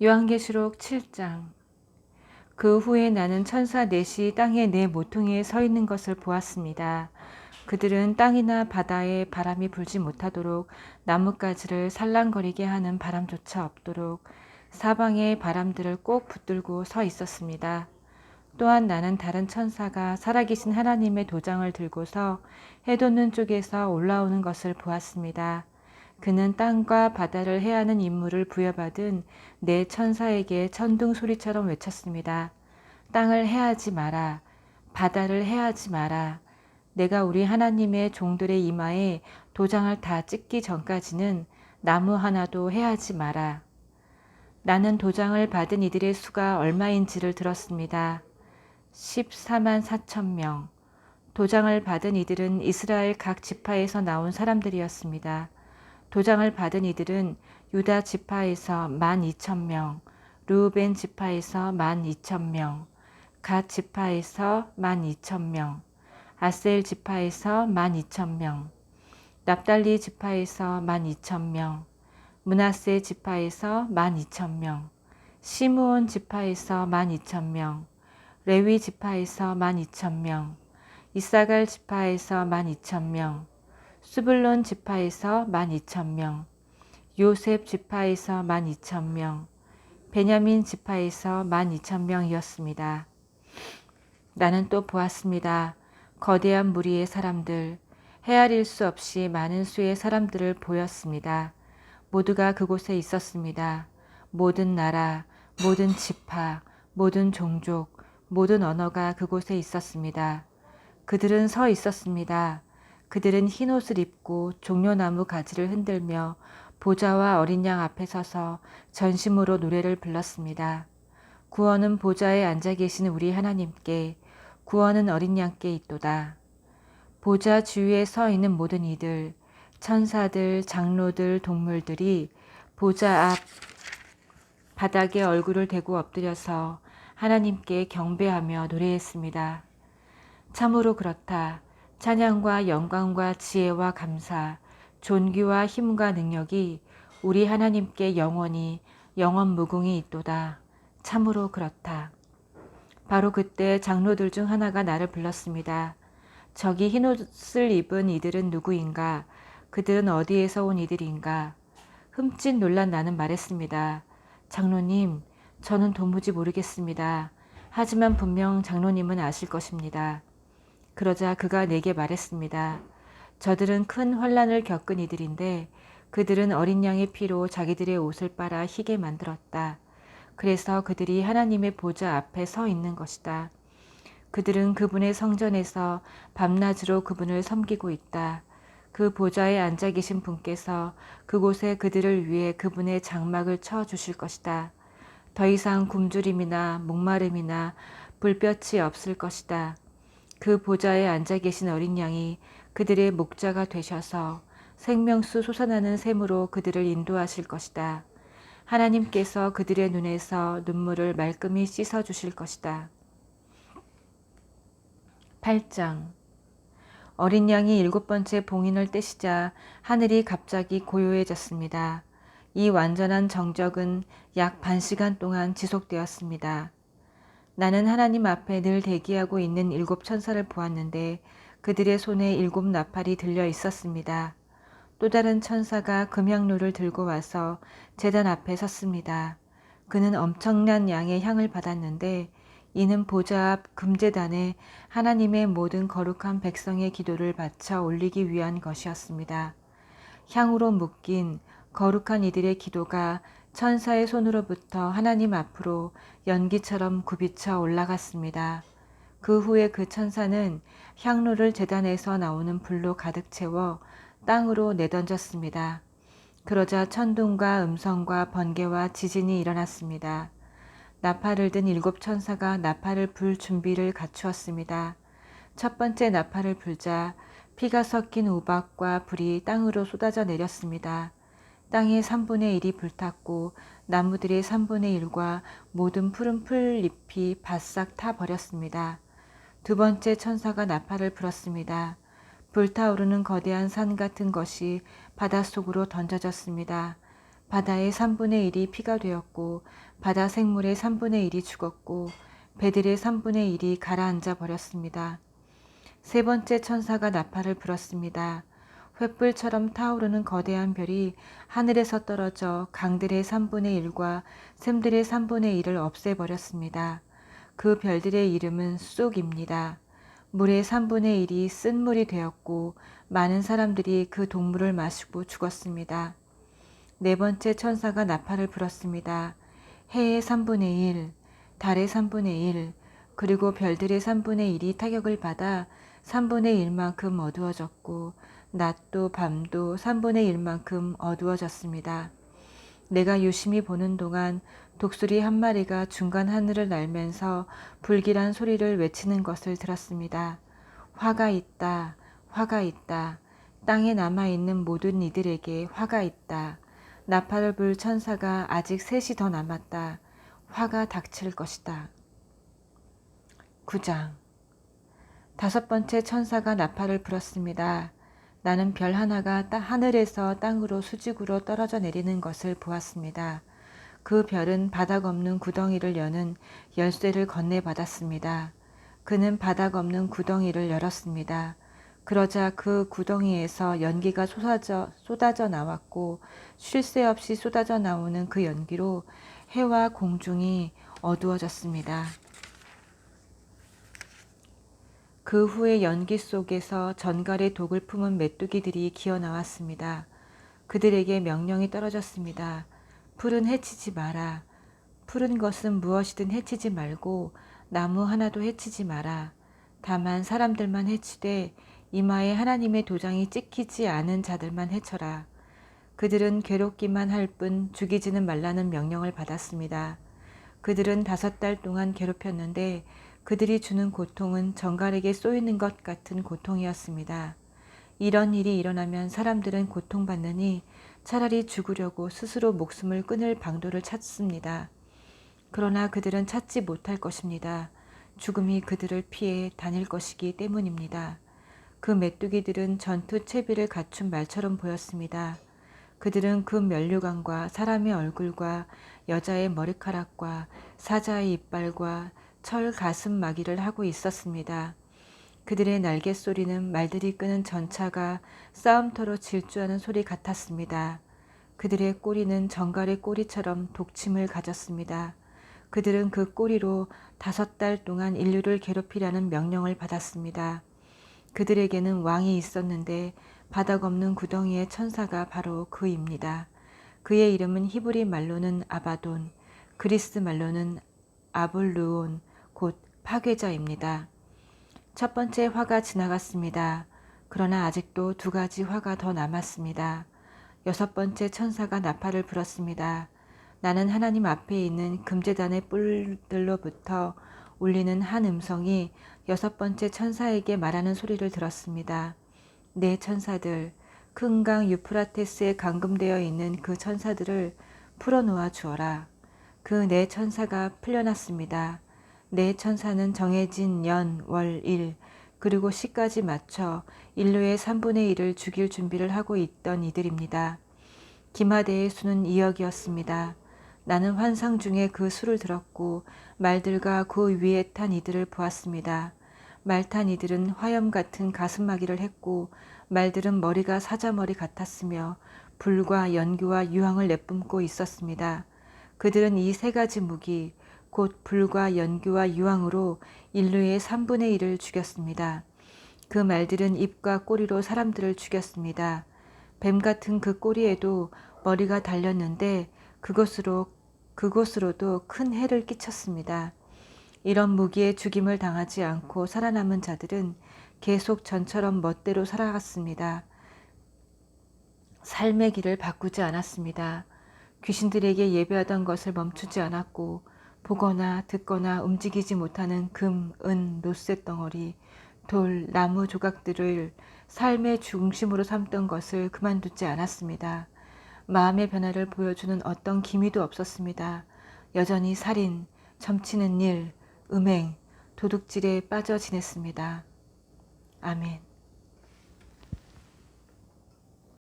요한계시록 7장. 그 후에 나는 천사 넷이 땅의 네 모퉁이에 서 있는 것을 보았습니다. 그들은 땅이나 바다에 바람이 불지 못하도록 나뭇가지를 살랑거리게 하는 바람조차 없도록 사방의 바람들을 꼭 붙들고 서 있었습니다. 또한 나는 다른 천사가 살아계신 하나님의 도장을 들고서 해돋는 쪽에서 올라오는 것을 보았습니다. 그는 땅과 바다를 해하는 임무를 부여받은 네 천사에게 천둥 소리처럼 외쳤습니다. 땅을 해하지 마라. 바다를 해하지 마라. 내가 우리 하나님의 종들의 이마에 도장을 다 찍기 전까지는 나무 하나도 해하지 마라. 나는 도장을 받은 이들의 수가 얼마인지를 들었습니다. 14만 4천 명. 도장을 받은 이들은 이스라엘 각 지파에서 나온 사람들이었습니다. 도장을 받은 이들은 유다 지파에서 12,000명, 르우벤 지파에서 12,000명, 갓 지파에서 12,000명, 아셀 지파에서 12,000명, 납달리 지파에서 12,000명, 므낫세 지파에서 12,000명, 시므온 지파에서 12,000명, 레위 지파에서 12,000명, 이사갈 지파에서 12,000명, 스불론 지파에서 12,000명, 요셉 지파에서 12,000명, 베냐민 지파에서 12,000명이었습니다. 나는 또 보았습니다. 거대한 무리의 사람들, 헤아릴 수 없이 많은 수의 사람들을 보였습니다. 모두가 그곳에 있었습니다. 모든 나라, 모든 지파, 모든 종족, 모든 언어가 그곳에 있었습니다. 그들은 서 있었습니다. 그들은 흰옷을 입고 종려나무 가지를 흔들며 보좌와 어린 양 앞에 서서 전심으로 노래를 불렀습니다. 구원은 보좌에 앉아 계신 우리 하나님께, 구원은 어린 양께 있도다. 보좌 주위에 서 있는 모든 이들, 천사들, 장로들, 동물들이 보좌 앞 바닥에 얼굴을 대고 엎드려서 하나님께 경배하며 노래했습니다. 참으로 그렇다. 찬양과 영광과 지혜와 감사, 존귀와 힘과 능력이 우리 하나님께 영원히 영원 무궁히 있도다. 참으로 그렇다. 바로 그때 장로들 중 하나가 나를 불렀습니다. 저기 흰옷을 입은 이들은 누구인가? 그들은 어디에서 온 이들인가? 흠칫 놀란 나는 말했습니다. 장로님, 저는 도무지 모르겠습니다. 하지만 분명 장로님은 아실 것입니다. 그러자 그가 내게 말했습니다. 저들은 큰 환난을 겪은 이들인데 그들은 어린 양의 피로 자기들의 옷을 빨아 희게 만들었다. 그래서 그들이 하나님의 보좌 앞에 서 있는 것이다. 그들은 그분의 성전에서 밤낮으로 그분을 섬기고 있다. 그 보좌에 앉아 계신 분께서 그곳에 그들을 위해 그분의 장막을 쳐 주실 것이다. 더 이상 굶주림이나 목마름이나 불볕이 없을 것이다. 그 보좌에 앉아 계신 어린 양이 그들의 목자가 되셔서 생명수 솟아나는 샘으로 그들을 인도하실 것이다. 하나님께서 그들의 눈에서 눈물을 말끔히 씻어 주실 것이다. 8장. 어린 양이 7번째 봉인을 떼시자 하늘이 갑자기 고요해졌습니다. 이 완전한 정적은 약 반시간 동안 지속되었습니다. 나는 하나님 앞에 늘 대기하고 있는 7 천사를 보았는데 그들의 손에 7 나팔이 들려 있었습니다. 또 다른 천사가 금향로를 들고 와서 제단 앞에 섰습니다. 그는 엄청난 양의 향을 받았는데 이는 보좌 앞 금제단에 하나님의 모든 거룩한 백성의 기도를 바쳐 올리기 위한 것이었습니다. 향으로 묶인 거룩한 이들의 기도가 천사의 손으로부터 하나님 앞으로 연기처럼 굽이쳐 올라갔습니다. 그 후에 그 천사는 향로를 제단에서 나오는 불로 가득 채워 땅으로 내던졌습니다. 그러자 천둥과 음성과 번개와 지진이 일어났습니다. 나팔을 든 7 천사가 나팔을 불 준비를 갖추었습니다. 첫 번째 나팔을 불자 피가 섞인 우박과 불이 땅으로 쏟아져 내렸습니다. 땅의 3분의 1이 불탔고 나무들의 3분의 1과 모든 푸른 풀잎이 바싹 타버렸습니다. 두 번째 천사가 나팔을 불었습니다. 불타오르는 거대한 산 같은 것이 바닷속으로 던져졌습니다. 바다의 3분의 1이 피가 되었고 바다 생물의 3분의 1이 죽었고 배들의 3분의 1이 가라앉아 버렸습니다. 세 번째 천사가 나팔을 불었습니다. 횃불처럼 타오르는 거대한 별이 하늘에서 떨어져 강들의 3분의 1과 샘들의 3분의 1을 없애버렸습니다. 그 별들의 이름은 쑥입니다. 물의 3분의 1이 쓴물이 되었고 많은 사람들이 그 동물을 마시고 죽었습니다. 네 번째 천사가 나팔을 불었습니다. 해의 3분의 1, 달의 3분의 1, 그리고 별들의 3분의 1이 타격을 받아 3분의 1만큼 어두워졌고 낮도 밤도 3분의 1만큼 어두워졌습니다. 내가 유심히 보는 동안 독수리 한 마리가 중간 하늘을 날면서 불길한 소리를 외치는 것을 들었습니다. 화가 있다, 화가 있다. 땅에 남아있는 모든 이들에게 화가 있다. 나팔을 불 천사가 아직 셋이 더 남았다. 화가 닥칠 것이다. 9장. 다섯 번째 천사가 나팔을 불었습니다. 나는 별 하나가 하늘에서 땅으로 수직으로 떨어져 내리는 것을 보았습니다. 그 별은 바닥 없는 구덩이를 여는 열쇠를 건네받았습니다. 그는 바닥 없는 구덩이를 열었습니다. 그러자 그 구덩이에서 연기가 쏟아져 나왔고 쉴 새 없이 쏟아져 나오는 그 연기로 해와 공중이 어두워졌습니다. 그 후에 연기 속에서 전갈의 독을 품은 메뚜기들이 기어 나왔습니다. 그들에게 명령이 떨어졌습니다. 풀은 해치지 마라. 푸른 것은 무엇이든 해치지 말고 나무 하나도 해치지 마라. 다만 사람들만 해치되 이마에 하나님의 도장이 찍히지 않은 자들만 해쳐라. 그들은 괴롭기만 할 뿐 죽이지는 말라는 명령을 받았습니다. 그들은 5달 동안 괴롭혔는데 그들이 주는 고통은 정갈에게 쏘이는 것 같은 고통이었습니다. 이런 일이 일어나면 사람들은 고통받느니 차라리 죽으려고 스스로 목숨을 끊을 방도를 찾습니다. 그러나 그들은 찾지 못할 것입니다. 죽음이 그들을 피해 다닐 것이기 때문입니다. 그 메뚜기들은 전투 채비를 갖춘 말처럼 보였습니다. 그들은 그 면류관과 사람의 얼굴과 여자의 머리카락과 사자의 이빨과 철 가슴 마기를 하고 있었습니다. 그들의 날개 소리는 말들이 끄는 전차가 싸움터로 질주하는 소리 같았습니다. 그들의 꼬리는 정갈의 꼬리처럼 독침을 가졌습니다. 그들은 그 꼬리로 5달 동안 인류를 괴롭히라는 명령을 받았습니다. 그들에게는 왕이 있었는데 바닥 없는 구덩이의 천사가 바로 그입니다. 그의 이름은 히브리 말로는 아바돈, 그리스 말로는 아볼루온, 곧 파괴자입니다. 첫 번째 화가 지나갔습니다. 그러나 아직도 2가지 화가 더 남았습니다. 6번째 천사가 나팔을 불었습니다. 나는 하나님 앞에 있는 금제단의 뿔들로부터 울리는 한 음성이 6번째 천사에게 말하는 소리를 들었습니다. 네 천사들, 큰 강 유프라테스에 감금되어 있는 그 천사들을 풀어놓아 주어라. 그 네 천사가 풀려났습니다. 네 천사는 정해진 연, 월, 일, 그리고 시까지 맞춰 인류의 3분의 1을 죽일 준비를 하고 있던 이들입니다. 기마대의 수는 2억이었습니다. 나는 환상 중에 그 수를 들었고 말들과 그 위에 탄 이들을 보았습니다. 말 탄 이들은 화염 같은 가슴마기를 했고 말들은 머리가 사자머리 같았으며 불과 연기와 유황을 내뿜고 있었습니다. 그들은 이 3가지 무기, 곧 불과 연기와 유황으로 인류의 3분의 1을 죽였습니다. 그 말들은 입과 꼬리로 사람들을 죽였습니다. 뱀 같은 그 꼬리에도 머리가 달렸는데 그곳으로도 큰 해를 끼쳤습니다. 이런 무기에 죽임을 당하지 않고 살아남은 자들은 계속 전처럼 멋대로 살아갔습니다. 삶의 길을 바꾸지 않았습니다. 귀신들에게 예배하던 것을 멈추지 않았고 보거나 듣거나 움직이지 못하는 금, 은, 노쇠 덩어리, 돌, 나무 조각들을 삶의 중심으로 삼던 것을 그만두지 않았습니다. 마음의 변화를 보여주는 어떤 기미도 없었습니다. 여전히 살인, 점치는 일, 음행, 도둑질에 빠져 지냈습니다. 아멘.